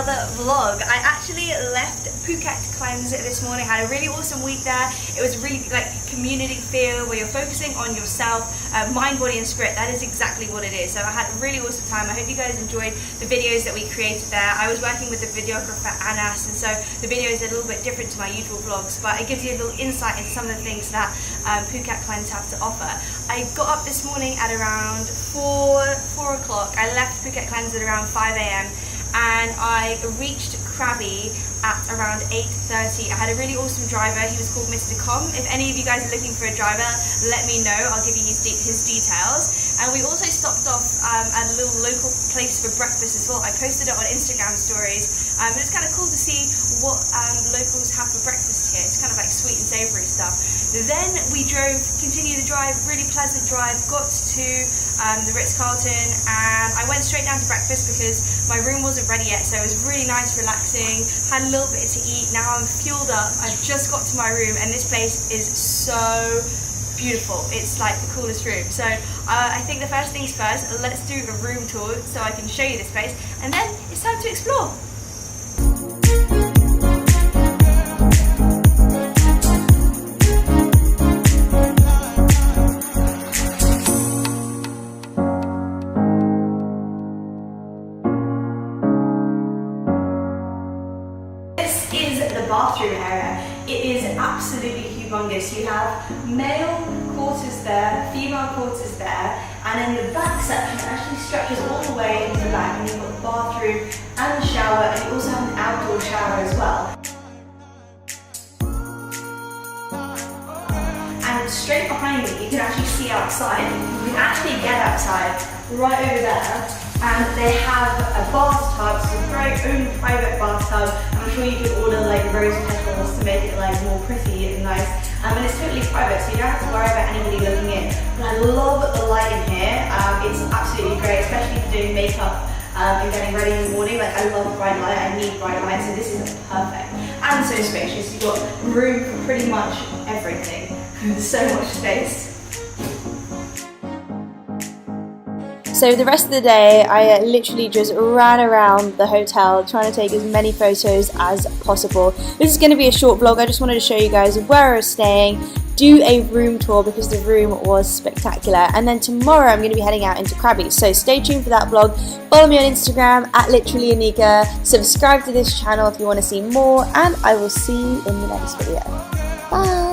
another vlog. I actually left Phuket Cleanse this morning. I had a really awesome week there. It was really like community feel where you're focusing on yourself, mind, body and spirit. That is exactly what it is. So I had a really awesome time. I hope you guys enjoyed the videos that we created there. I was working with the videographer Anas, and so the videos are a little bit different to my usual vlogs, but it gives you a little insight into some of the things that Phuket Cleanse have to offer. I got up this morning at around 4 o'clock. I left Phuket Cleanse at around 5 AM and I reached Krabi at around 8:30. I had a really awesome driver. He was called Mr. Com. If any of you guys are looking for a driver, let me know. I'll give you his details. And we also stopped off at a little local place for breakfast as well. I posted it on Instagram stories. It's kind of cool to see what locals have for breakfast here. It's kind of like sweet and savoury stuff. Then we continued the drive, really pleasant drive, got to the Ritz Carlton, and I went straight down to breakfast because my room wasn't ready yet, so it was really nice, relaxing, had a little bit to eat. Now I'm fueled up. I've just got to my room and this place is so beautiful. It's like the coolest room. So I think the first things first, let's do a room tour so I can show you this place, and then it's time to explore. Bathroom area. It is absolutely humongous. You have male quarters there, female quarters there, and then the back section actually stretches all the way into the back, and you've got the bathroom and the shower, and you also have an outdoor shower as well. And straight behind me, you can actually see outside. You can actually get outside right over there. And they have a bathtub, so a very own private bathtub. I'm sure you can order like rose petals to make it like more pretty and nice. And it's totally private, so you don't have to worry about anybody looking in. But I love the light in here. It's absolutely great, especially for doing makeup and getting ready in the morning. Like, I love bright light, I need bright light, so this is perfect. And so spacious, you've got room for pretty much everything. So much space. So the rest of the day, I literally just ran around the hotel trying to take as many photos as possible. This is going to be a short vlog. I just wanted to show you guys where I was staying, do a room tour because the room was spectacular, and then tomorrow I'm going to be heading out into Krabi. So stay tuned for that vlog. Follow me on Instagram at literally Anika. Subscribe to this channel if you want to see more, and I will see you in the next video. Bye!